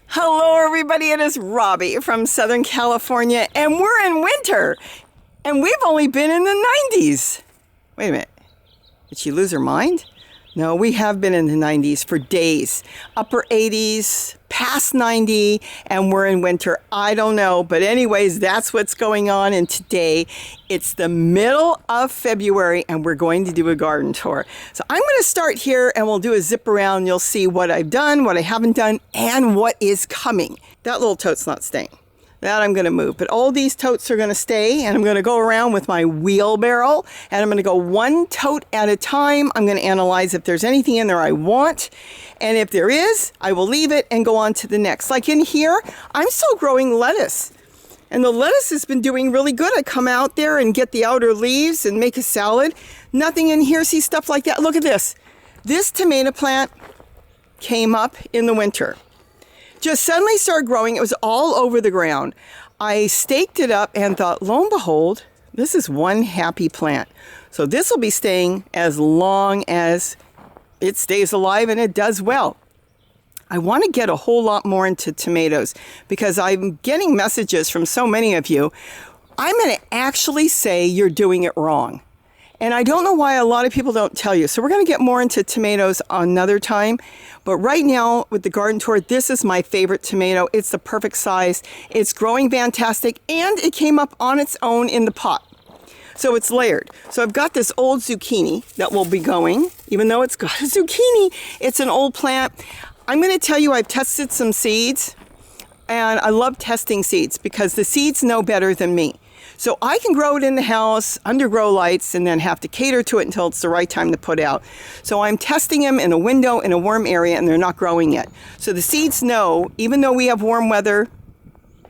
Hello everybody, it is Robbie from Southern California and we're in winter and we've only been in the 90s. Wait a minute, did she lose her mind? No, we have been in the 90s for days, upper 80s, past 90, and we're in winter. I don't know, but anyways, that's what's going on. And today, it's the middle of February, and we're going to do a garden tour. So I'm going to start here, and we'll do a zip around. You'll see what I've done, what I haven't done, and what is coming. That little tote's not staying. That I'm going to move, but all these totes are going to stay, and I'm going to go around with my wheelbarrow, and I'm going to go one tote at a time. I'm going to analyze if there's anything in there I want, and if there is, I will leave it and go on to the next. Like in here, I'm still growing lettuce, and the lettuce has been doing really good. I come out there and get the outer leaves and make a salad. Nothing in here, see stuff like that. Look at this. This tomato plant came up in the winter. Just suddenly started growing. It was all over the ground. I staked it up and thought, lo and behold, this is one happy plant. So this will be staying as long as it stays alive and it does well. I want to get a whole lot more into tomatoes because I'm getting messages from so many of you. I'm going to actually say you're doing it wrong. And I don't know why a lot of people don't tell you. So we're going to get more into tomatoes another time. But right now with the garden tour, this is my favorite tomato. It's the perfect size. It's growing fantastic. And it came up on its own in the pot. So it's layered. So I've got this old zucchini that will be going. Even though it's got a zucchini, it's an old plant. I'm going to tell you I've tested some seeds. And I love testing seeds because the seeds know better than me. So I can grow it in the house under grow lights and then have to cater to it until it's the right time to put out. So I'm testing them in a window in a warm area and they're not growing yet. So the seeds know, even though we have warm weather,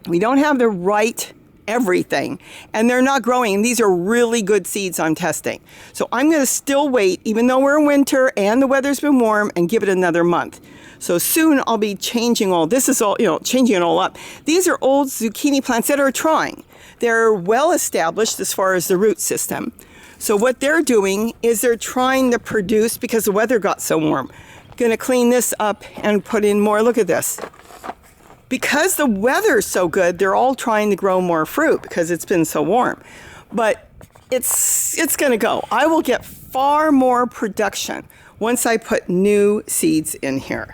we don't have the right everything and they're not growing. And these are really good seeds I'm testing. So I'm going to still wait, even though we're in winter and the weather's been warm, and give it another month. So soon I'll be changing all, this is all, changing it all up. These are old zucchini plants that are trying. They're well established as far as the root system. So what they're doing is they're trying to produce, because the weather got so warm, going to clean this up and put in more. Look at this. Because the weather's so good, they're all trying to grow more fruit because it's been so warm. But it's going to go. I will get far more production once I put new seeds in here.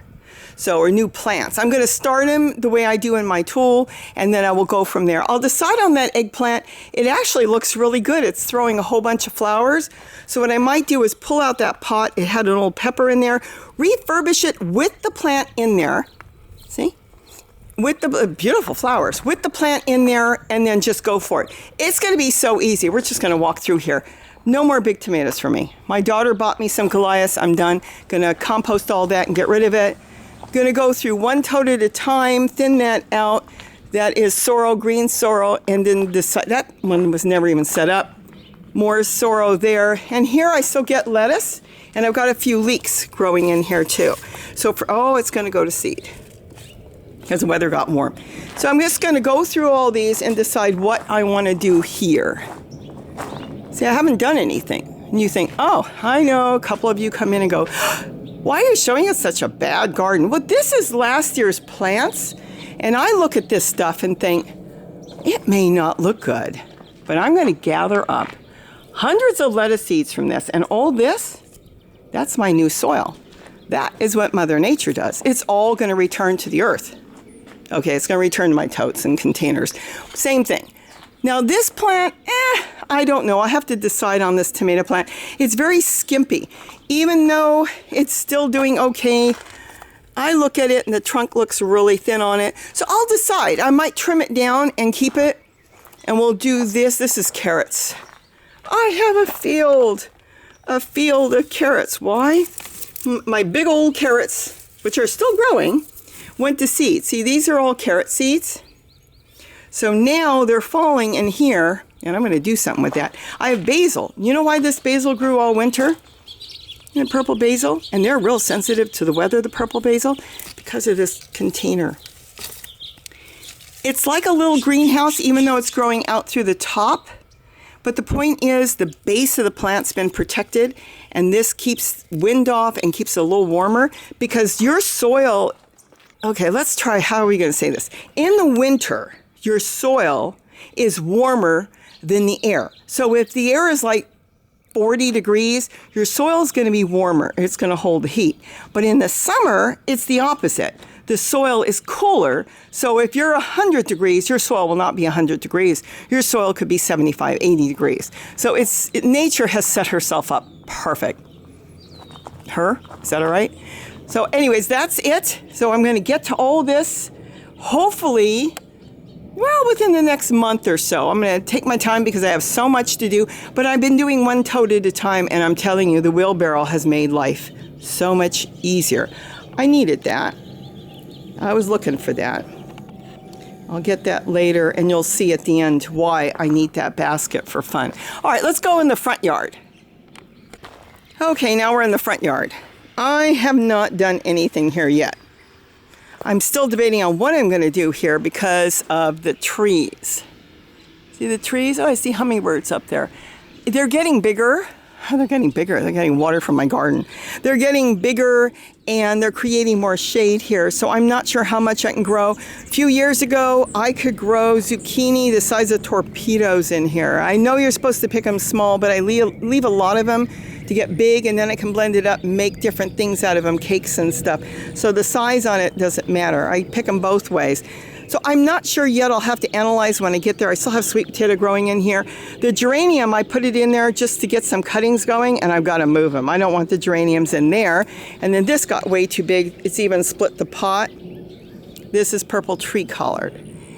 So, or new plants. I'm going to start them the way I do in my tool, and then I will go from there. I'll decide on that eggplant. It actually looks really good. It's throwing a whole bunch of flowers. So what I might do is pull out that pot. It had an old pepper in there. Refurbish it with the plant in there. See? With the beautiful flowers. With the plant in there, and then just go for it. It's going to be so easy. We're just going to walk through here. No more big tomatoes for me. My daughter bought me some Goliaths. I'm done. Going to compost all that and get rid of it. Going to go through one tote at a time, thin that out. That is sorrel, green sorrel, and then that one was never even set up. More sorrel there. And here I still get lettuce, and I've got a few leeks growing in here too. So it's going to go to seed because the weather got warm. So I'm just going to go through all these and decide what I want to do here. See, I haven't done anything. And you think, oh, I know, a couple of you come in and go, why are you showing us such a bad garden? Well, this is last year's plants. And I look at this stuff and think, it may not look good, but I'm going to gather up hundreds of lettuce seeds from this. And all this, that's my new soil. That is what Mother Nature does. It's all going to return to the earth. Okay, it's going to return to my totes and containers. Same thing. Now this plant, I don't know. I have to decide on this tomato plant. It's very skimpy. Even though it's still doing okay, I look at it and the trunk looks really thin on it. So I'll decide. I might trim it down and keep it. And we'll do this. This is carrots. I have a field of carrots. Why? My big old carrots, which are still growing, went to seed. See, these are all carrot seeds. So now they're falling in here, and I'm going to do something with that. I have basil. You know why this basil grew all winter? And purple basil, and they're real sensitive to the weather, the purple basil, because of this container. It's like a little greenhouse, even though it's growing out through the top. But the point is the base of the plant's been protected, and this keeps wind off and keeps it a little warmer because your soil Okay, let's try, how are we going to say this? In the winter, your soil is warmer than the air. So if the air is like 40 degrees, your soil is going to be warmer. It's going to hold the heat. But in the summer, it's the opposite. The soil is cooler. So if you're 100 degrees, your soil will not be 100 degrees. Your soil could be 75, 80 degrees. So nature has set herself up perfect. Is that all right? So anyways, that's it. So I'm going to get to all this, hopefully, well, within the next month or so. I'm going to take my time because I have so much to do. But I've been doing one tote at a time, and I'm telling you, the wheelbarrow has made life so much easier. I needed that. I was looking for that. I'll get that later, and you'll see at the end why I need that basket for fun. All right, let's go in the front yard. Okay, now we're in the front yard. I have not done anything here yet. I'm still debating on what I'm going to do here because of the trees. See the trees? Oh, I see hummingbirds up there. They're getting bigger. Oh, they're getting bigger. They're getting water from my garden. They're getting bigger and they're creating more shade here. So I'm not sure how much I can grow. A few years ago, I could grow zucchini the size of torpedoes in here. I know you're supposed to pick them small, but I leave a lot of them to get big, and then I can blend it up and make different things out of them, cakes and stuff. So the size on it doesn't matter. I pick them both ways. So I'm not sure yet. I'll have to analyze when I get there. I still have sweet potato growing in here. The geranium, I put it in there just to get some cuttings going, and I've got to move them. I don't want the geraniums in there. And then this got way too big. It's even split the pot. This is purple tree collard.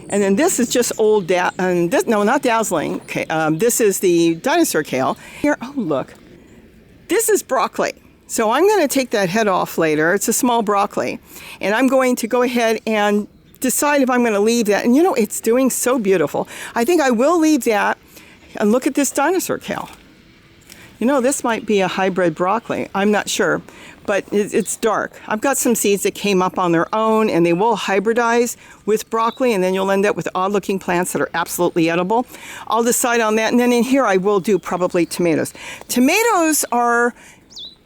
And then this is just old, not dazzling. Okay, this is the dinosaur kale. Here, oh look. This is broccoli. So I'm going to take that head off later. It's a small broccoli. And I'm going to go ahead and decide if I'm going to leave that. And you know, it's doing so beautiful. I think I will leave that. And look at this dinosaur kale. You know, this might be a hybrid broccoli. I'm not sure, but it's dark. I've got some seeds that came up on their own, and they will hybridize with broccoli, and then you'll end up with odd-looking plants that are absolutely edible. I'll decide on that, and then in here I will do probably tomatoes. Tomatoes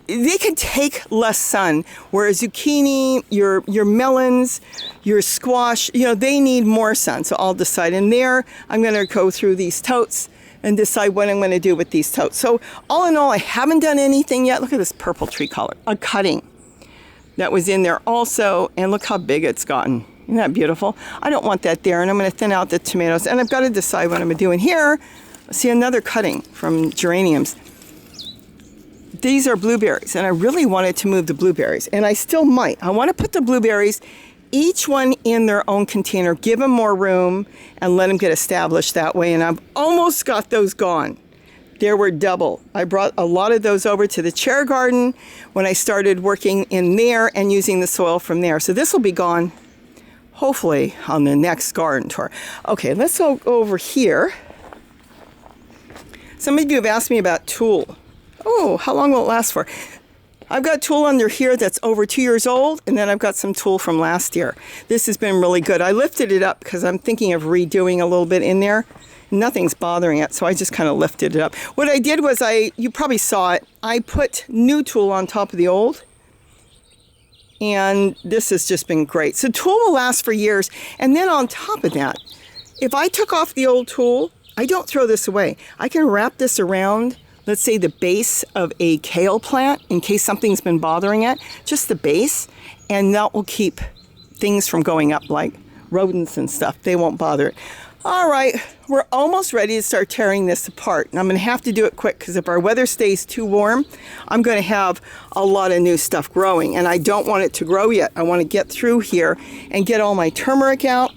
they can take less sun, whereas zucchini, your melons, your squash, you know, they need more sun. So I'll decide. In there, I'm going to go through these totes and decide what I'm going to do with these totes. So all in all, I haven't done anything yet. Look at this purple tree color, a cutting that was in there also, and look how big it's gotten. Isn't that beautiful? I don't want that there, and I'm going to thin out the tomatoes, and I've got to decide what I'm going to do in here. See, another cutting from geraniums. These are blueberries, and I really wanted to move the blueberries, and I still might. I want to put the blueberries, each one in their own container, give them more room, and let them get established that way, and I've almost got those gone. There were double. I brought a lot of those over to the chair garden when I started working in there and using the soil from there. So this will be gone, hopefully, on the next garden tour. Okay, let's go over here. Some of you have asked me about tulle. Oh, how long will it last for? I've got tulle under here that's over 2 years old, and then I've got some tulle from last year. This has been really good. I lifted it up because I'm thinking of redoing a little bit in there. Nothing's bothering it, so I just kind of lifted it up. What I did was you probably saw it, I put new tulle on top of the old, and this has just been great. So tulle will last for years, and then on top of that, if I took off the old tulle, I don't throw this away. I can wrap this around, let's say the base of a kale plant in case something's been bothering it, just the base, and that will keep things from going up like rodents and stuff. They won't bother it. All right, we're almost ready to start tearing this apart. And I'm going to have to do it quick because if our weather stays too warm, I'm going to have a lot of new stuff growing. And I don't want it to grow yet. I want to get through here and get all my turmeric out.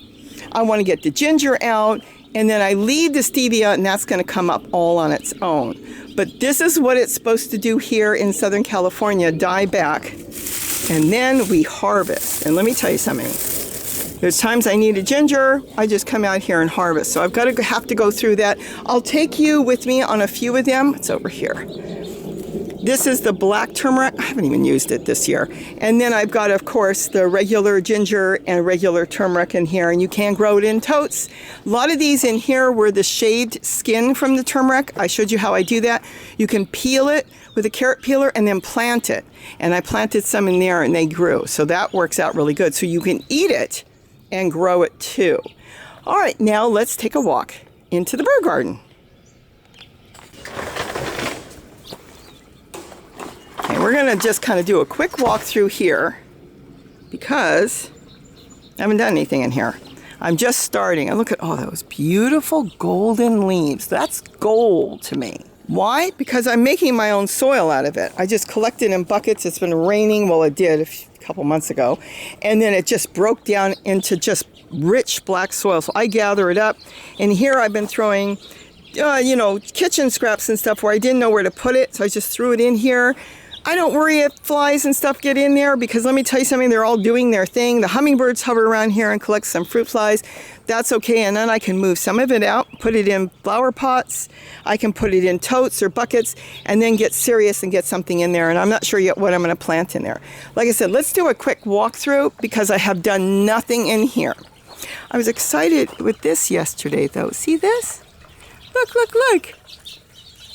I want to get the ginger out. And then I leave the stevia, and that's going to come up all on its own. But this is what it's supposed to do here in Southern California, die back. And then we harvest. And let me tell you something. There's times I need a ginger, I just come out here and harvest. So I've got to have to go through that. I'll take you with me on a few of them. It's over here. This is the black turmeric. I haven't even used it this year. And then I've got, of course, the regular ginger and regular turmeric in here, and you can grow it in totes. A lot of these in here were the shaved skin from the turmeric. I showed you how I do that. You can peel it with a carrot peeler and then plant it. And I planted some in there and they grew. So that works out really good. So you can eat it and grow it too. All right, now let's take a walk into the bird garden. Okay, we're gonna just kind of do a quick walk through here because I haven't done anything in here. I'm just starting. And look at all those beautiful golden leaves. That's gold to me. Why? Because I'm making my own soil out of it. I just collected in buckets. It's been raining. Well, it did a couple months ago. And then it just broke down into just rich black soil. So I gather it up. And here I've been throwing, kitchen scraps and stuff where I didn't know where to put it. So I just threw it in here. I don't worry if flies and stuff get in there because let me tell you something, they're all doing their thing. The hummingbirds hover around here and collect some fruit flies. That's okay. And then I can move some of it out, put it in flower pots. I can put it in totes or buckets and then get serious and get something in there. And I'm not sure yet what I'm going to plant in there. Like I said, let's do a quick walkthrough because I have done nothing in here. I was excited with this yesterday though. See this? Look, look, look.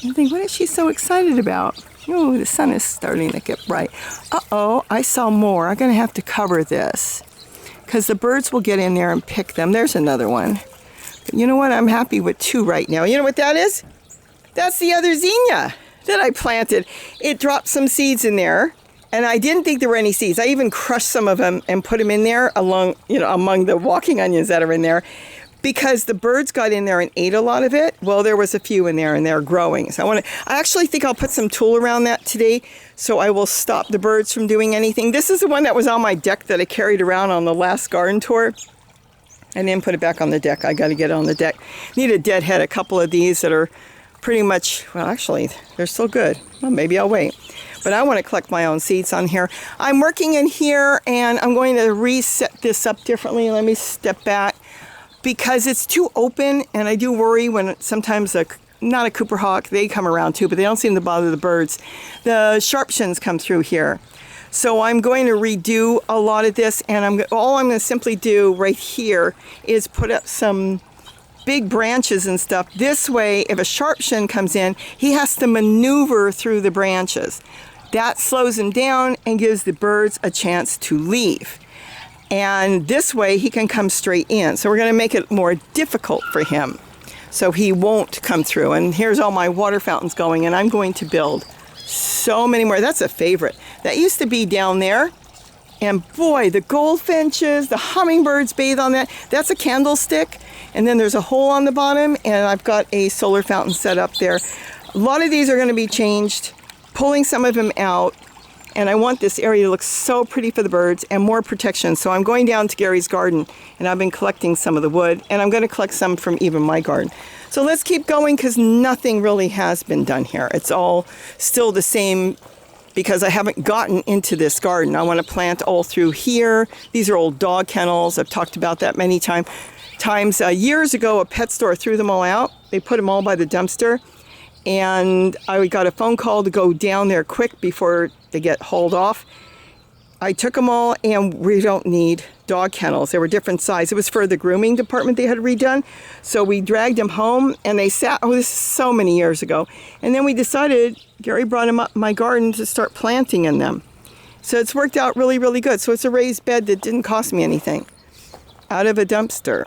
I think, what is she so excited about? Oh, the sun is starting to get bright. Uh-oh, I saw more. I'm going to have to cover this because the birds will get in there and pick them. There's another one. But you know what? I'm happy with 2 right now. You know what that is? That's the other zinnia that I planted. It dropped some seeds in there, and I didn't think there were any seeds. I even crushed some of them and put them in there among the walking onions that are in there. Because the birds got in there and ate a lot of it. Well, there was a few in there and they're growing. So I actually think I'll put some tulle around that today so I will stop the birds from doing anything. This is the one that was on my deck that I carried around on the last garden tour and then put it back on the deck. I got to get it on the deck. Need to deadhead a couple of these that are pretty much, well, actually, they're still good. Well, maybe I'll wait. But I want to collect my own seeds on here. I'm working in here and I'm going to reset this up differently. Let me step back. Because it's too open, and I do worry when sometimes not a Cooper hawk, they come around too, but they don't seem to bother the birds. The sharpshins come through here. So I'm going to redo a lot of this, and all I'm going to simply do right here is put up some big branches and stuff. This way, if a sharpshin comes in, he has to maneuver through the branches. That slows him down and gives the birds a chance to leave. And this way he can come straight in. So we're going to make it more difficult for him so he won't come through. And here's all my water fountains going, and I'm going to build so many more. That's a favorite. That used to be down there. And boy, the goldfinches, the hummingbirds bathe on that. That's a candlestick. And then there's a hole on the bottom, and I've got a solar fountain set up there. A lot of these are going to be changed, pulling some of them out. And I want this area to look so pretty for the birds and more protection. So I'm going down to Gary's garden and I've been collecting some of the wood and I'm going to collect some from even my garden. So let's keep going because nothing really has been done here. It's all still the same because I haven't gotten into this garden. I want to plant all through here. These are old dog kennels. I've talked about that many times. Years ago, a pet store threw them all out. They put them all by the dumpster. And I got a phone call to go down there quick before they get hauled off. I took them all, and we don't need dog kennels. They were different size. It was for the grooming department they had redone. So we dragged them home, and they sat, this is so many years ago. And then we decided, Gary brought them up my garden to start planting in them. So it's worked out really, really good. So it's a raised bed that didn't cost me anything. Out of a dumpster.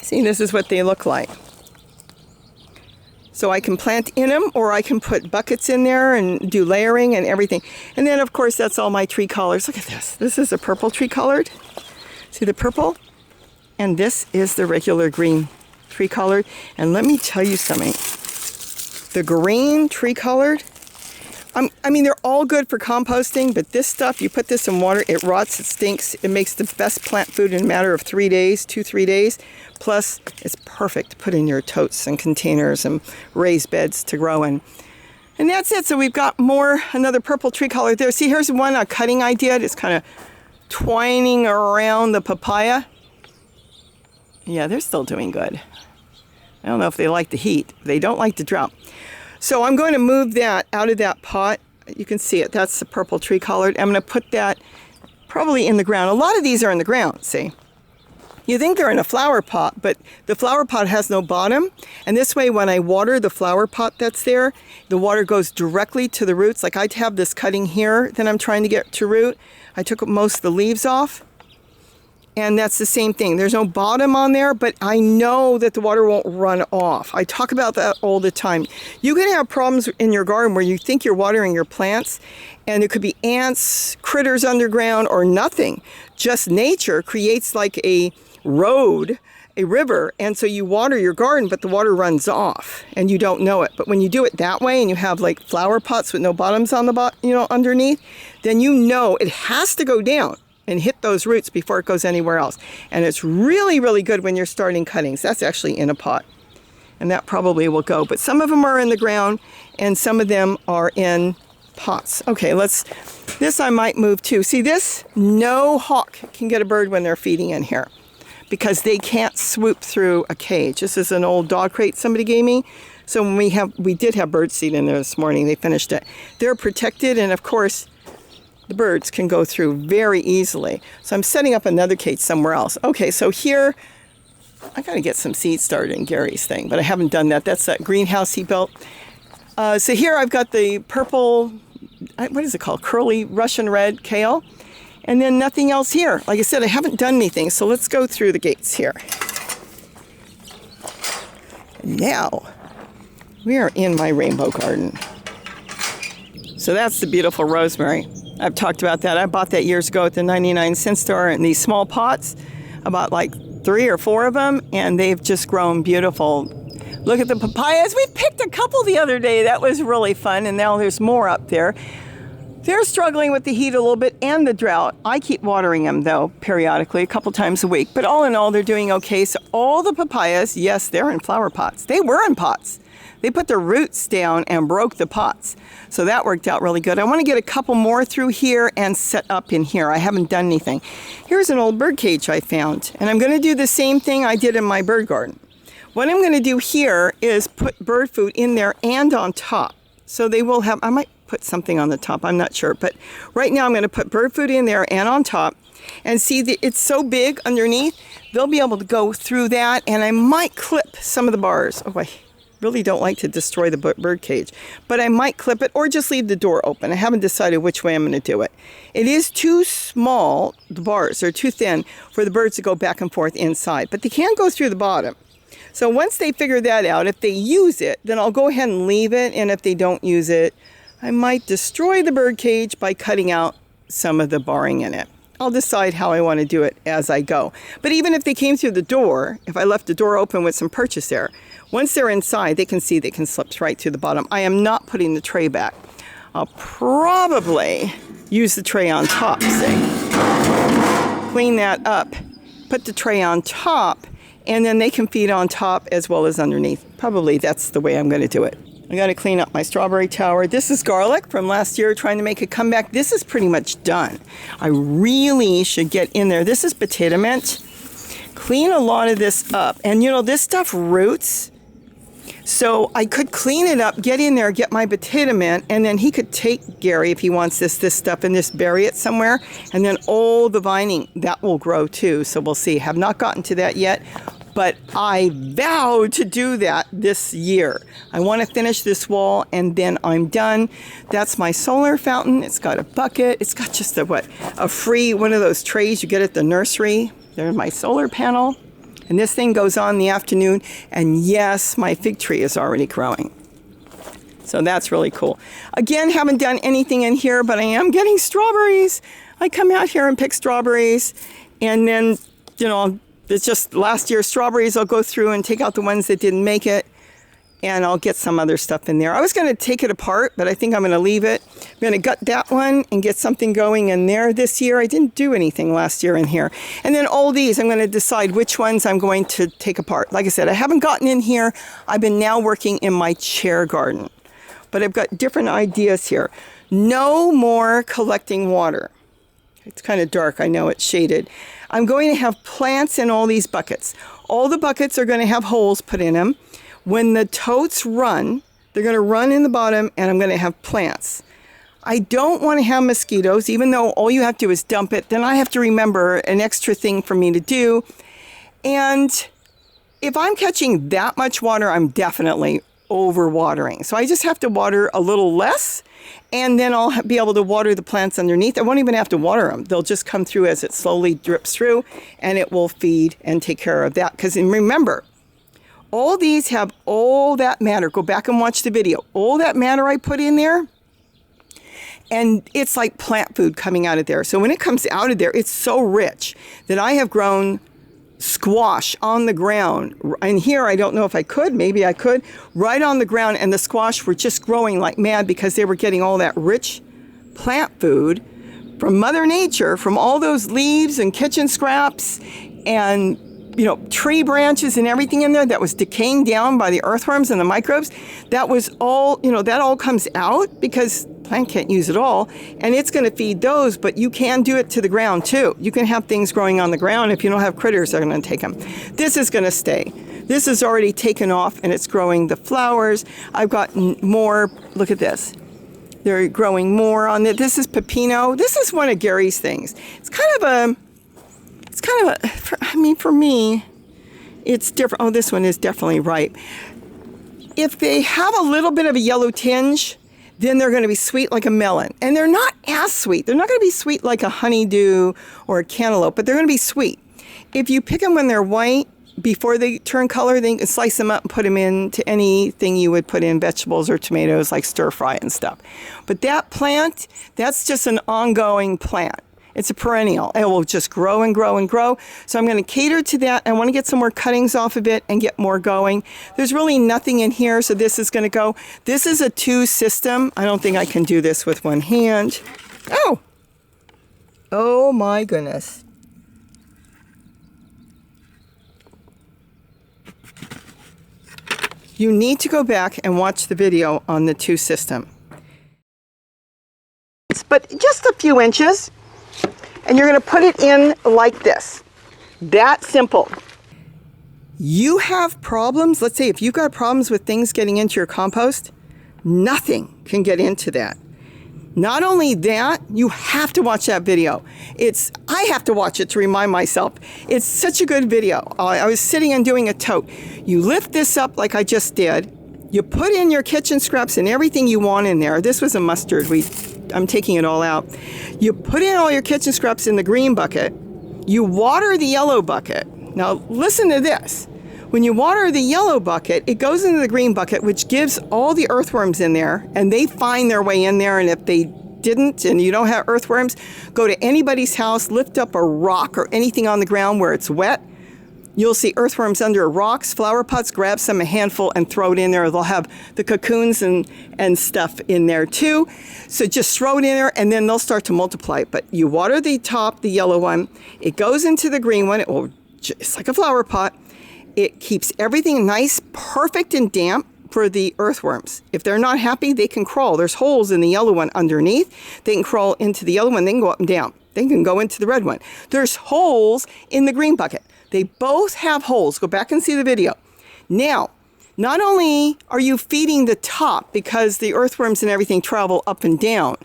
See, this is what they look like. So I can plant in them, or I can put buckets in there and do layering and everything. And then, of course, that's all my tree colors. Look at this. This is a purple tree colored. See the purple? And this is the regular green tree colored. And let me tell you something. The green tree colored, I mean, they're all good for composting, but this stuff, you put this in water, it rots, it stinks. It makes the best plant food in a matter of 3 days, 2-3 days. Plus, it's perfect to put in your totes and containers and raised beds to grow in. And that's it. So we've got another purple tree color there. See, here's one, a cutting I did. It's kind of twining around the papaya. Yeah, they're still doing good. I don't know if they like the heat. They don't like the drought. So I'm going to move that out of that pot. You can see it. That's the purple tree collard. I'm going to put that probably in the ground. A lot of these are in the ground, see? You think they're in a flower pot, but the flower pot has no bottom. And this way, when I water the flower pot that's there, the water goes directly to the roots. Like I have this cutting here that I'm trying to get to root. I took most of the leaves off. And that's the same thing. There's no bottom on there, but I know that the water won't run off. I talk about that all the time. You can have problems in your garden where you think you're watering your plants, and there could be ants, critters underground, or nothing. Just nature creates like a road, a river, and so you water your garden, but the water runs off, and you don't know it. But when you do it that way, and you have like flower pots with no bottoms on the underneath, then you know it has to go down and hit those roots before it goes anywhere else. And it's really, really good when you're starting cuttings. That's actually in a pot, and that probably will go. But some of them are in the ground, and some of them are in pots. Okay, this I might move too. See this? No hawk can get a bird when they're feeding in here because they can't swoop through a cage. This is an old dog crate somebody gave me. So when we did have bird seed in there this morning, they finished it. They're protected, and of course, the birds can go through very easily. So I'm setting up another cage somewhere else. Okay, so here, I gotta get some seeds started in Gary's thing, but I haven't done that. That's that greenhouse he built. So here I've got the purple, what is it called? Curly Russian red kale. And then nothing else here. Like I said, I haven't done anything. So let's go through the gates here. Now, we are in my rainbow garden. So that's the beautiful rosemary. I've talked about that. I bought that years ago at the 99-cent store in these small pots. I bought like 3 or 4 of them, and they've just grown beautiful. Look at the papayas. We picked a couple the other day. That was really fun, and now there's more up there. They're struggling with the heat a little bit and the drought. I keep watering them, though, periodically, a couple times a week. But all in all, they're doing okay. So all the papayas, yes, they're in flower pots. They were in pots. They put their roots down and broke the pots. So that worked out really good. I want to get a couple more through here and set up in here. I haven't done anything. Here's an old bird cage I found. And I'm going to do the same thing I did in my bird garden. What I'm going to do here is put bird food in there and on top. So they will have, I might put something on the top, I'm not sure. But right now I'm going to put bird food in there and on top. And see, it's so big underneath, they'll be able to go through that. And I might clip some of the bars. Oh, I really don't like to destroy the bird cage, but I might clip it or just leave the door open. I haven't decided which way I'm going to do it. It is too small, the bars are too thin for the birds to go back and forth inside, but they can go through the bottom. So once they figure that out, if they use it, then I'll go ahead and leave it, and if they don't use it, I might destroy the bird cage by cutting out some of the barring in it. I'll decide how I want to do it as I go. But even if they came through the door, if I left the door open with some purchase there, once they're inside, they can see they can slip right to the bottom. I am not putting the tray back. I'll probably use the tray on top, see? Clean that up, put the tray on top, and then they can feed on top as well as underneath. Probably that's the way I'm going to do it. I got to clean up my strawberry tower. This is garlic from last year, trying to make a comeback. This is pretty much done. I really should get in there. This is potato mint. Clean a lot of this up. And you know, this stuff roots. So I could clean it up, get in there, get my potato mint, and then he could take Gary if he wants this stuff and just bury it somewhere. And then all the vining, that will grow too. So we'll see. Have not gotten to that yet. But I vow to do that this year. I want to finish this wall and then I'm done. That's my solar fountain. It's got a bucket. It's got just a free one of those trays you get at the nursery. There's my solar panel. And this thing goes on in the afternoon. And yes, my fig tree is already growing. So that's really cool. Again, haven't done anything in here, but I am getting strawberries. I come out here and pick strawberries. And then, you know, it's just last year's strawberries. I'll go through and take out the ones that didn't make it, and I'll get some other stuff in there. I was going to take it apart, but I think I'm going to leave it. I'm going to gut that one and get something going in there this year. I didn't do anything last year in here. And then all these, I'm going to decide which ones I'm going to take apart. Like I said, I haven't gotten in here. I've been now working in my chair garden, but I've got different ideas here. No more collecting water. It's kind of dark. I know it's shaded. I'm going to have plants in all these buckets. All the buckets are going to have holes put in them. When the totes run, They're going to run in the bottom, and I'm going to have plants. I don't want to have mosquitoes, even though all you have to do is dump it. Then I have to remember an extra thing for me to do. And if I'm catching that much water, I'm definitely overwatering. So I just have to water a little less, and then I'll be able to water the plants underneath. I won't even have to water them. They'll just come through as it slowly drips through, and it will feed and take care of that. Because remember, all these have all that matter. Go back and watch the video. All that matter I put in there, and it's like plant food coming out of there. So when it comes out of there, it's so rich that I have grown squash on the ground. And here, I don't know if I could, maybe I could, right on the ground. And the squash were just growing like mad because they were getting all that rich plant food from Mother Nature, from all those leaves and kitchen scraps and, you know, tree branches and everything in there that was decaying down by the earthworms and the microbes. That was all, you know, that all comes out because plant can't use it all, and it's going to feed those, but you can do it to the ground too. You can have things growing on the ground. If you don't have critters, they're going to take them. This is going to stay. This is already taken off, and it's growing the flowers. I've got more. Look at this. They're growing more on it. This is pepino. This is one of Gary's things. It's kind of a, for me, it's different. Oh, this one is definitely ripe. If they have a little bit of a yellow tinge, then they're going to be sweet like a melon. And they're not as sweet. They're not going to be sweet like a honeydew or a cantaloupe, but they're going to be sweet. If you pick them when they're white, before they turn color, then you can slice them up and put them into anything you would put in vegetables or tomatoes, like stir fry and stuff. But that plant, that's just an ongoing plant. It's a perennial. It will just grow and grow and grow. So I'm going to cater to that. I want to get some more cuttings off of it and get more going. There's really nothing in here, so this is going to go. This is a 2 system. I don't think I can do this with one hand. Oh my goodness. You need to go back and watch the video on the 2 system. But just a few inches. And you're going to put it in like this. That simple. You have problems. Let's say if you've got problems with things getting into your compost, nothing can get into that. Not only that, you have to watch that video. I have to watch it to remind myself. It's such a good video. I was sitting and doing a tote. You lift this up like I just did. You put in your kitchen scraps and everything you want in there. This was a mustard. I'm taking it all out. You put in all your kitchen scraps in the green bucket. You water the yellow bucket. Now listen to this. When you water the yellow bucket, it goes into the green bucket, which gives all the earthworms in there, and they find their way in there. And if they didn't and you don't have earthworms, go to anybody's house, lift up a rock or anything on the ground where it's wet. You'll see earthworms under rocks, flower pots, grab some, a handful, and throw it in there. They'll have the cocoons and stuff in there too. So just throw it in there, and then they'll start to multiply. But you water the top, the yellow one. It goes into the green one. It's like a flower pot. It keeps everything nice, perfect, and damp for the earthworms. If they're not happy, they can crawl. There's holes in the yellow one underneath. They can crawl into the yellow one. They can go up and down. They can go into the red one. There's holes in the green bucket. They both have holes. Go back and see the video. Now, not only are you feeding the top because the earthworms and everything travel up and down,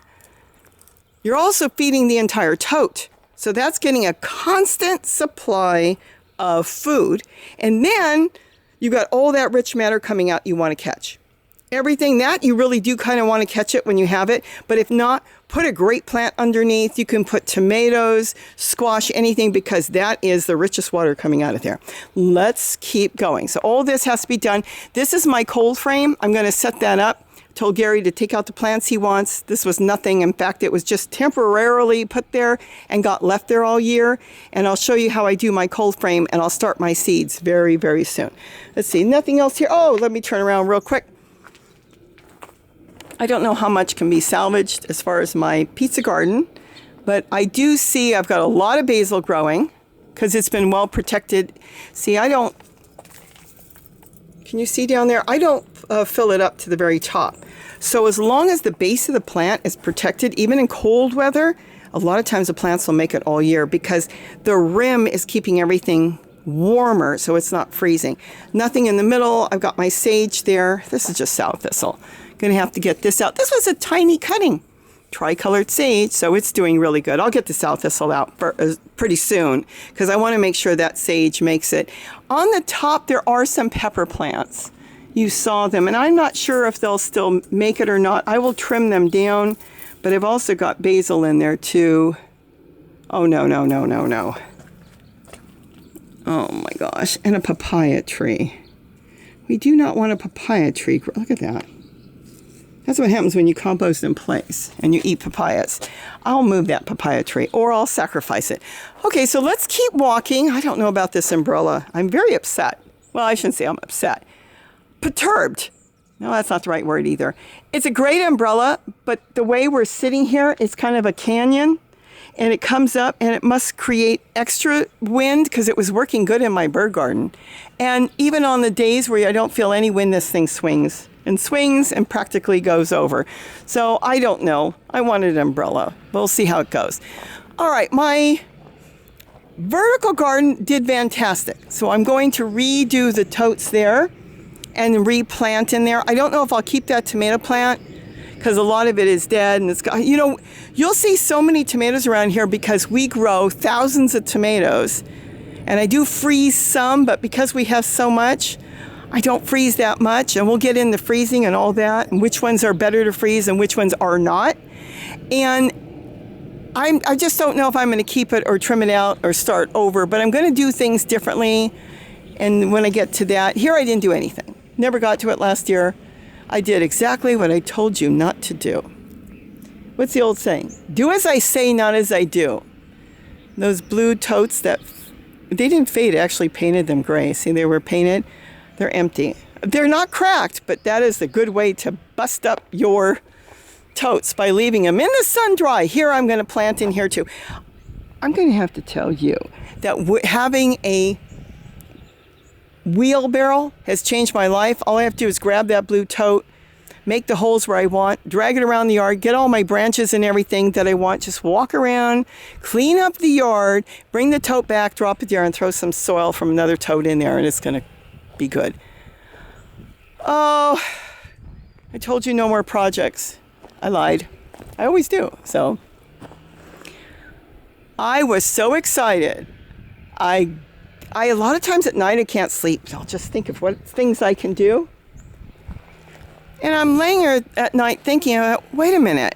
you're also feeding the entire tote. So that's getting a constant supply of food. And then you got all that rich matter coming out you want to catch. Everything that you really do kind of want to catch it when you have it. But if not, put a great plant underneath. You can put tomatoes, squash, anything, because that is the richest water coming out of there. Let's keep going. So all this has to be done. This is my cold frame. I'm going to set that up. Told Gary to take out the plants he wants. This was nothing. In fact, it was just temporarily put there and got left there all year. And I'll show you how I do my cold frame, and I'll start my seeds very, very soon. Let's see, nothing else here. Oh, let me turn around real quick. I don't know how much can be salvaged as far as my pizza garden, but I do see I've got a lot of basil growing because it's been well protected. See, can you see down there? I don't fill it up to the very top. So as long as the base of the plant is protected, even in cold weather, a lot of times the plants will make it all year because the rim is keeping everything warmer so it's not freezing. Nothing in the middle. I've got my sage there. This is just sow thistle. Gonna have to get this out. This was a tiny cutting. Tricolored sage, so it's doing really good. I'll get the sow thistle out pretty soon because I want to make sure that sage makes it. On the top, there are some pepper plants. You saw them, and I'm not sure if they'll still make it or not. I will trim them down, but I've also got basil in there too. Oh, no, no, no, no, no. Oh my gosh, and a papaya tree. We do not want a papaya tree. Look at that. That's what happens when you compost in place and you eat papayas. I'll move that papaya tree or I'll sacrifice it. Okay, so let's keep walking. I don't know about this umbrella. I'm very upset. Well, I shouldn't say I'm upset. Perturbed. No, that's not the right word either. It's a great umbrella, but the way we're sitting here, it's kind of a canyon and it comes up and it must create extra wind because it was working good in my bird garden. And even on the days where I don't feel any wind, this thing swings and practically goes over. So I don't know. I wanted an umbrella. We'll see how it goes. All right, my vertical garden did fantastic. So I'm going to redo the totes there and replant in there. I don't know if I'll keep that tomato plant because a lot of it is dead and it's got, you know, you'll see so many tomatoes around here because we grow thousands of tomatoes and I do freeze some, but because we have so much, I don't freeze that much, and we'll get into freezing and all that, and which ones are better to freeze and which ones are not. And I just don't know if I'm going to keep it or trim it out or start over, but I'm going to do things differently. And when I get to that, here I didn't do anything. Never got to it last year. I did exactly what I told you not to do. What's the old saying? Do as I say, not as I do. Those blue totes they didn't fade, I actually painted them gray. See, they were painted. They're empty. They're not cracked, but that is a good way to bust up your totes by leaving them in the sun dry. Here I'm going to plant in here too. I'm going to have to tell you that having a wheelbarrow has changed my life. All I have to do is grab that blue tote, make the holes where I want, drag it around the yard, get all my branches and everything that I want, just walk around, clean up the yard, bring the tote back, drop it there, and throw some soil from another tote in there, and it's going to be good. Oh, I told you no more projects. I lied. I always do. So I was so excited. I a lot of times at night I can't sleep. I'll just think of what things I can do. And I'm laying here at night thinking, wait a minute.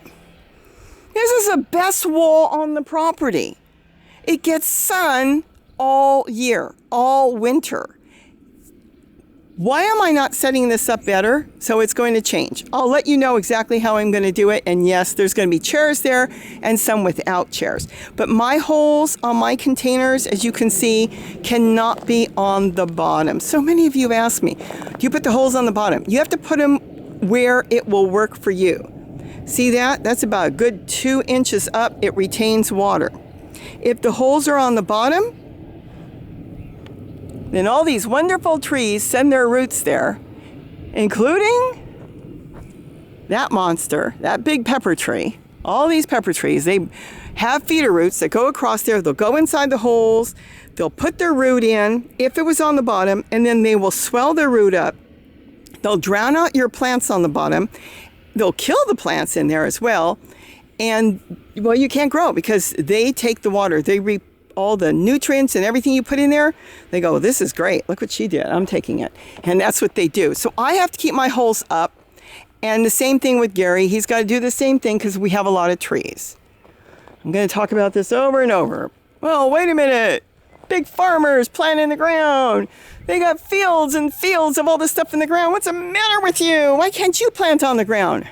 This is the best wall on the property. It gets sun all year, all winter. Why am I not setting this up better? So it's going to change. I'll let you know exactly how I'm going to do it. And yes, there's going to be chairs there and some without chairs. But my holes on my containers, as you can see, cannot be on the bottom. So many of you ask me, do you put the holes on the bottom? You have to put them where it will work for you. See that? That's about a good 2 inches up. It retains water. If the holes are on the bottom, then all these wonderful trees send their roots there, including that monster, that big pepper tree. All these pepper trees, they have feeder roots that go across there. They'll go inside the holes. They'll put their root in, if it was on the bottom, and then they will swell their root up. They'll drown out your plants on the bottom. They'll kill the plants in there as well. And, well, you can't grow because they take the water. They reap all the nutrients and everything you put in there. They go, this is great. Look what she did. I'm taking it. And that's what they do. So I have to keep my holes up. And the same thing with Gary. He's got to do the same thing because we have a lot of trees. I'm going to talk about this over and over. Well, wait a minute. Big farmers plant in the ground. They got fields and fields of all this stuff in the ground. What's the matter with you? Why can't you plant on the ground?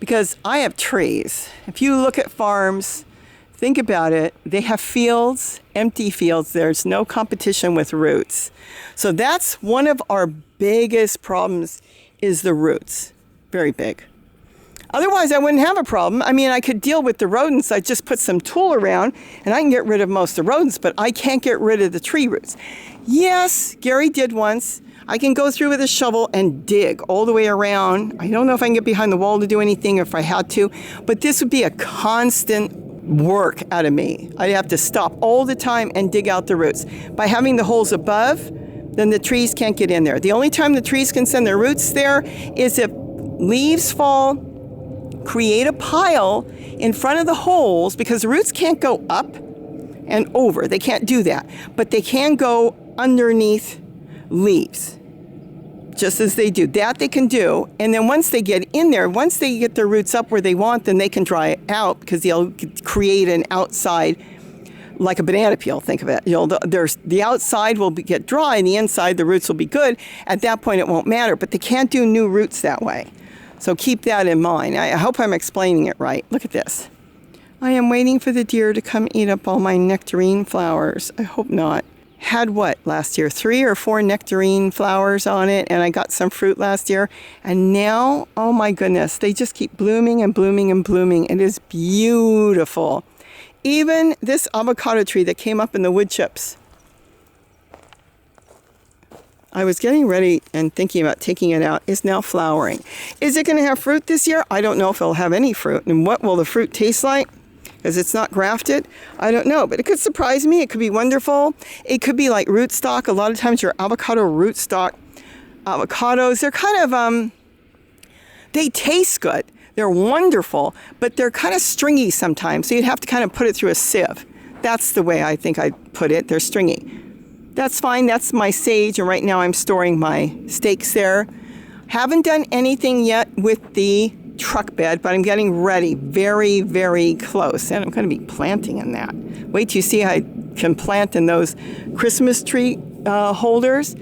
Because I have trees. If you look at farms, think about it. They have fields, empty fields. There's no competition with roots. So that's one of our biggest problems is the roots. Very big. Otherwise, I wouldn't have a problem. I mean, I could deal with the rodents. I just put some tool around and I can get rid of most of the rodents, but I can't get rid of the tree roots. Yes, Gary did once. I can go through with a shovel and dig all the way around. I don't know if I can get behind the wall to do anything if I had to, but this would be a constant work out of me. I have to stop all the time and dig out the roots. By having the holes above, then the trees can't get in there. The only time the trees can send their roots there is if leaves fall, create a pile in front of the holes, because the roots can't go up and over. They can't do that. But they can go underneath leaves, just as they do. That they can do. And then once they get in there, once they get their roots up where they want, then they can dry it out, because they'll create an outside, like a banana peel, think of it. The outside will get dry and the inside, the roots will be good. At that point, it won't matter, but they can't do new roots that way. So keep that in mind. I hope I'm explaining it right. Look at this. I am waiting for the deer to come eat up all my nectarine flowers. I hope not. Had what last year? 3 or 4 nectarine flowers on it, and I got some fruit last year. And now, oh my goodness, they just keep blooming and blooming and blooming. It is beautiful. Even this avocado tree that came up in the wood chips, I was getting ready and thinking about taking it out, is now flowering. Is it going to have fruit this year? I don't know if it'll have any fruit. And what will the fruit taste like? Because it's not grafted? I don't know, but it could surprise me. It could be wonderful. It could be like rootstock. A lot of times your avocado rootstock avocados, they're kind of, they taste good. They're wonderful, but they're kind of stringy sometimes. So you'd have to kind of put it through a sieve. That's the way I think I'd put it. They're stringy. That's fine. That's my sage. And right now I'm storing my steaks there. Haven't done anything yet with the truck bed, but I'm getting ready. Very, very close. And I'm going to be planting in that. Wait till you see how I can plant in those Christmas tree holders.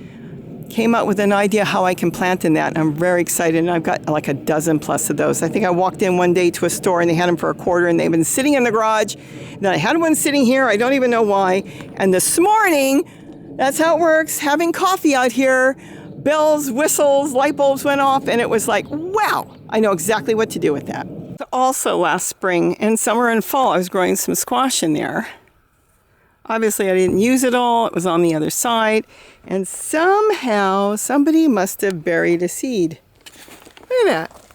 Came up with an idea how I can plant in that. I'm very excited, and I've got like a dozen plus of those. I think I walked in one day to a store and they had them for $1, and they've been sitting in the garage. And then I had one sitting here. I don't even know why. And this morning, that's how it works, having coffee out here, bells, whistles, light bulbs went off, and it was like, wow, I know exactly what to do with that. Also last spring and summer and fall, I was growing some squash in there. Obviously, I didn't use it all. It was on the other side. And somehow, somebody must have buried a seed. Look at that.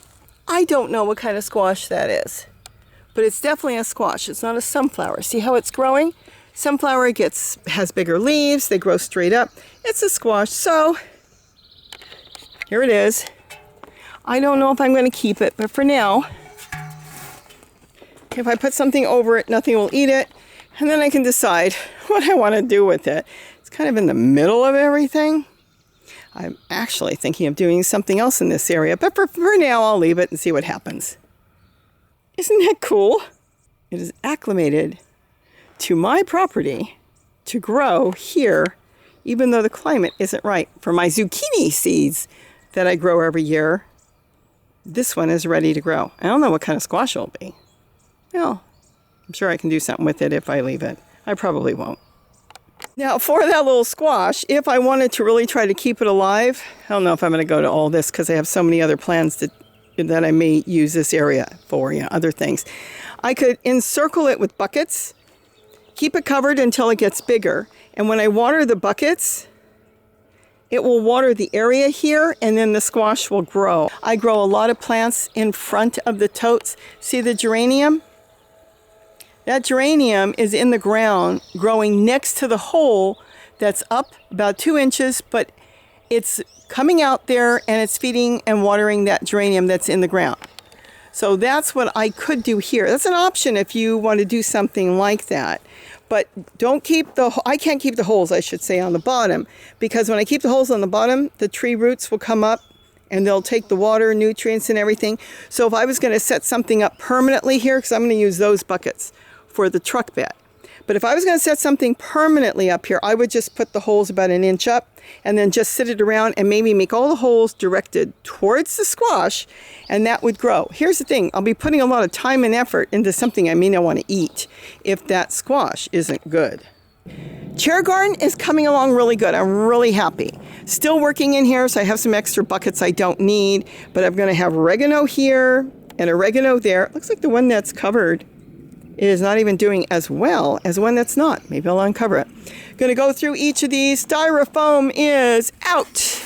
I don't know what kind of squash that is. But it's definitely a squash. It's not a sunflower. See how it's growing? Sunflower has bigger leaves. They grow straight up. It's a squash. So, here it is. I don't know if I'm going to keep it. But for now, if I put something over it, nothing will eat it. And then I can decide what I want to do with it. It's kind of in the middle of everything. I'm actually thinking of doing something else in this area, but for now I'll leave it and see what happens. Isn't that cool? It is acclimated to my property to grow here, even though the climate isn't right. For my zucchini seeds that I grow every year, this one is ready to grow. I don't know what kind of squash it'll be. Well, I'm sure I can do something with it if I leave it. I probably won't. Now, for that little squash, if I wanted to really try to keep it alive, I don't know if I'm going to go to all this because I have so many other plans that I may use this area for, other things. I could encircle it with buckets, keep it covered until it gets bigger. And when I water the buckets, it will water the area here, and then the squash will grow. I grow a lot of plants in front of the totes. See the geranium? That geranium is in the ground, growing next to the hole that's up about 2 inches, but it's coming out there and it's feeding and watering that geranium that's in the ground. So that's what I could do here. That's an option if you want to do something like that. But don't keep I can't keep the holes, I should say, on the bottom, because when I keep the holes on the bottom, the tree roots will come up and they'll take the water, nutrients, and everything. So if I was going to set something up permanently here, because I'm going to use those buckets for the truck bed. But if I was going to set something permanently up here, I would just put the holes about 1 inch up and then just sit it around and maybe make all the holes directed towards the squash, and that would grow. Here's the thing. I'll be putting a lot of time and effort into something I may not want to eat if that squash isn't good. Chair garden is coming along really good. I'm really happy. Still working in here, so I have some extra buckets I don't need, but I'm going to have oregano here and oregano there. It looks like the one that's covered is not even doing as well as one that's not. Maybe I'll uncover it. Going to go through each of these. Styrofoam is out.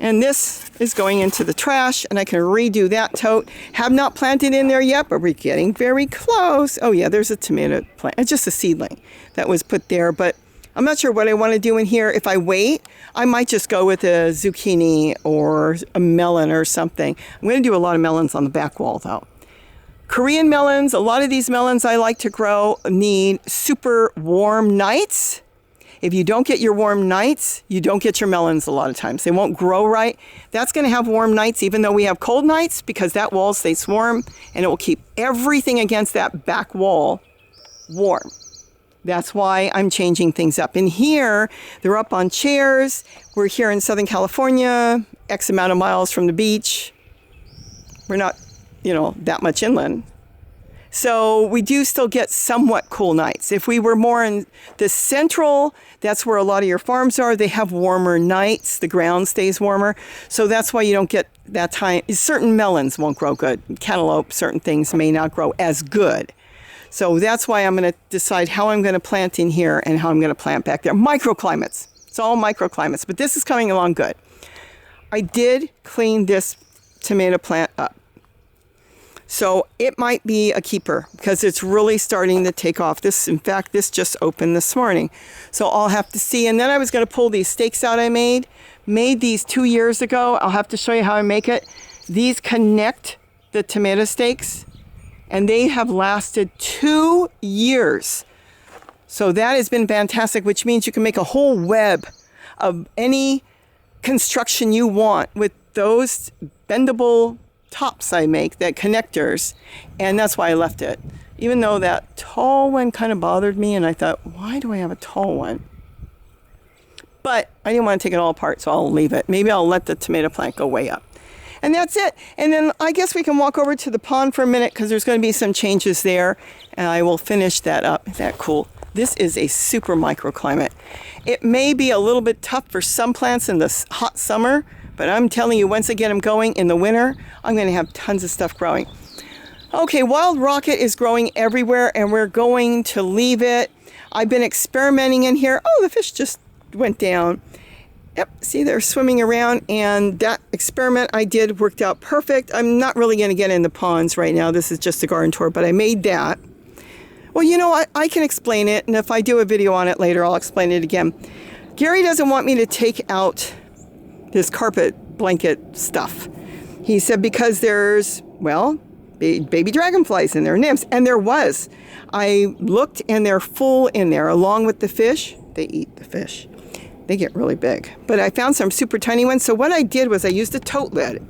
And this is going into the trash, and I can redo that tote. Have not planted in there yet, but we're getting very close. Oh yeah, there's a tomato plant. It's just a seedling that was put there, but I'm not sure what I want to do in here. If I wait, I might just go with a zucchini or a melon or something. I'm going to do a lot of melons on the back wall though. Korean melons, a lot of these melons I like to grow need super warm nights. If you don't get your warm nights, you don't get your melons a lot of times. They won't grow right. That's going to have warm nights even though we have cold nights, because that wall stays warm and it will keep everything against that back wall warm. That's why I'm changing things up. In here, they're up on chairs. We're here in Southern California, X amount of miles from the beach. We're not, that much inland. So we do still get somewhat cool nights. If we were more in the central, that's where a lot of your farms are. They have warmer nights. The ground stays warmer. So that's why you don't get that time. Certain melons won't grow good. Cantaloupe, certain things may not grow as good. So that's why I'm going to decide how I'm going to plant in here and how I'm going to plant back there. Microclimates. It's all microclimates, but this is coming along good. I did clean this tomato plant up. So it might be a keeper because it's really starting to take off. In fact, this just opened this morning. So I'll have to see. And then I was going to pull these stakes out I made these 2 years ago. I'll have to show you how I make it. These connect the tomato stakes, and they have lasted 2 years. So that has been fantastic, which means you can make a whole web of any construction you want with those bendable tops I make, that connectors, and that's why I left it. Even though that tall one kind of bothered me, and I thought, why do I have a tall one? But I didn't want to take it all apart, so I'll leave it. Maybe I'll let the tomato plant go way up. And that's it. And then I guess we can walk over to the pond for a minute because there's going to be some changes there, and I will finish that up. Isn't that cool? This is a super microclimate. It may be a little bit tough for some plants in the hot summer, but I'm telling you, once I get them going in the winter, I'm going to have tons of stuff growing. Okay, wild rocket is growing everywhere, and we're going to leave it. I've been experimenting in here. Oh, the fish just went down. Yep, see, they're swimming around, and that experiment I did worked out perfect. I'm not really going to get in the ponds right now. This is just a garden tour, but I made that. Well, I can explain it, and if I do a video on it later, I'll explain it again. Gary doesn't want me to take out this carpet blanket stuff. He said because there's, baby dragonflies in there, nymphs, and there was. I looked and they're full in there along with the fish. They eat the fish. They get really big. But I found some super tiny ones. So what I did was I used a tote lid.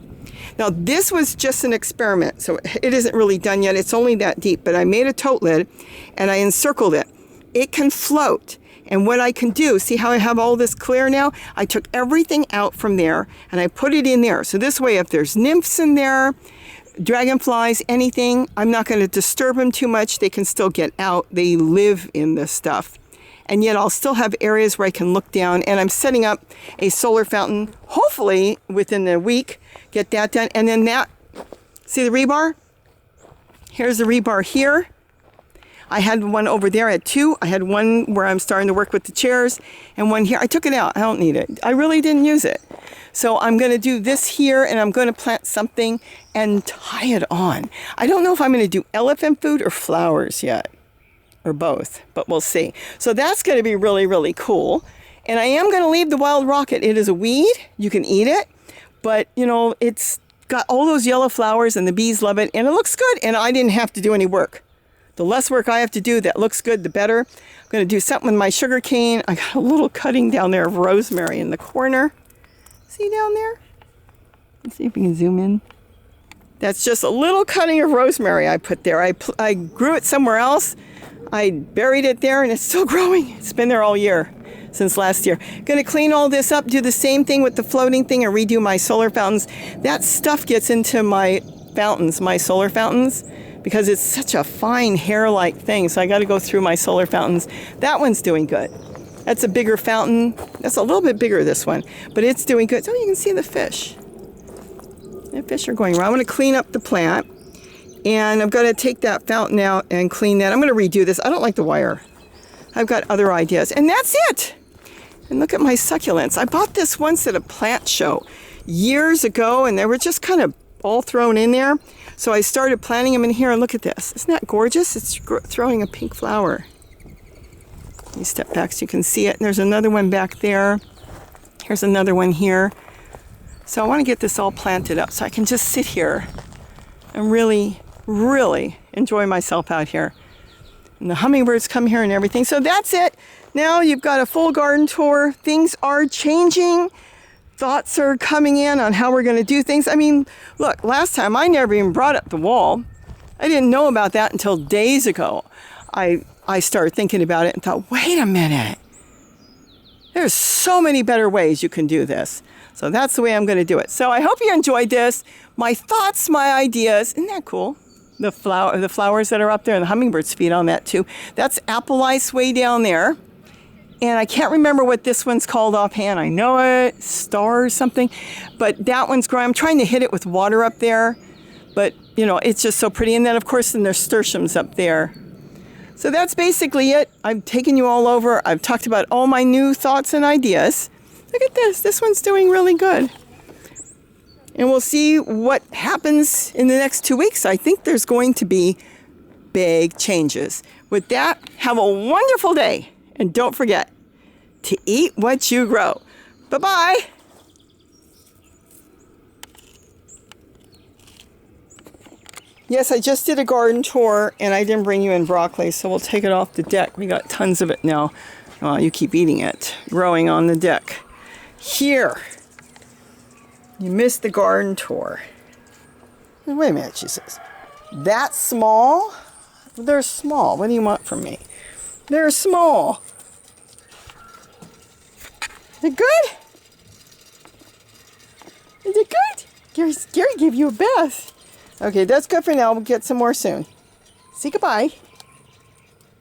Now this was just an experiment, so it isn't really done yet. It's only that deep, but I made a tote lid and I encircled it. It can float. And what I can do, see how I have all this clear now? I took everything out from there and I put it in there. So this way, if there's nymphs in there, dragonflies, anything, I'm not going to disturb them too much. They can still get out. They live in this stuff. And yet I'll still have areas where I can look down. And I'm setting up a solar fountain, hopefully within a week, get that done. And then see the rebar? Here's the rebar here. I had one over there. I had two. I had one where I'm starting to work with the chairs and one here. I took it out. I don't need it. I really didn't use it. So I'm going to do this here and I'm going to plant something and tie it on. I don't know if I'm going to do elephant food or flowers yet, or both, but we'll see. So that's going to be really, really cool. And I am going to leave the wild rocket. It is a weed. You can eat it, but it's got all those yellow flowers and the bees love it and it looks good. And I didn't have to do any work. The less work I have to do that looks good, the better. I'm going to do something with my sugar cane. I got a little cutting down there of rosemary in the corner. See down there? Let's see if we can zoom in. That's just a little cutting of rosemary I put there. I grew it somewhere else. I buried it there and it's still growing. It's been there all year, since last year. Going to clean all this up, do the same thing with the floating thing and redo my solar fountains. That stuff gets into my fountains, my solar fountains, because it's such a fine hair-like thing. So I got to go through my solar fountains. That one's doing good. That's a bigger fountain. That's a little bit bigger, this one, but it's doing good. So you can see the fish. The fish are going around. I'm going to clean up the plant and I'm going to take that fountain out and clean that. I'm going to redo this. I don't like the wire. I've got other ideas and that's it. And look at my succulents. I bought this once at a plant show. years ago, and they were just kind of all thrown in there. So I started planting them in here, and look at this. Isn't that gorgeous? It's throwing a pink flower. Let me step back so you can see it. And there's another one back there. Here's another one here. So I want to get this all planted up so I can just sit here and really, really enjoy myself out here. And the hummingbirds come here and everything. So that's it. Now you've got a full garden tour. Things are changing. Thoughts are coming in on how we're going to do things. I mean, look, last time I never even brought up the wall. I didn't know about that until days ago. I started thinking about it and thought, wait a minute. There's so many better ways you can do this. So that's the way I'm going to do it. So I hope you enjoyed this. My thoughts, my ideas. Isn't that cool? The flowers that are up there, and the hummingbirds feed on that too. That's apple ice way down there. And I can't remember what this one's called offhand. I know it, star or something. But that one's growing. I'm trying to hit it with water up there. But, you know, it's just so pretty. And then, of course, then there's nasturtiums up there. So that's basically it. I've taken you all over. I've talked about all my new thoughts and ideas. Look at this. This one's doing really good. And we'll see what happens in the next 2 weeks. I think there's going to be big changes. With that, have a wonderful day. And don't forget to eat what you grow. Bye-bye. Yes, I just did a garden tour, and I didn't bring you in broccoli, so we'll take it off the deck. We got tons of it now. You keep eating it, growing on the deck. Here. You missed the garden tour. Wait a minute, she says. That small? They're small. What do you want from me? They're small. Is it good? Is it good? Gary gave you a bath. Okay, that's good for now. We'll get some more soon. Say goodbye.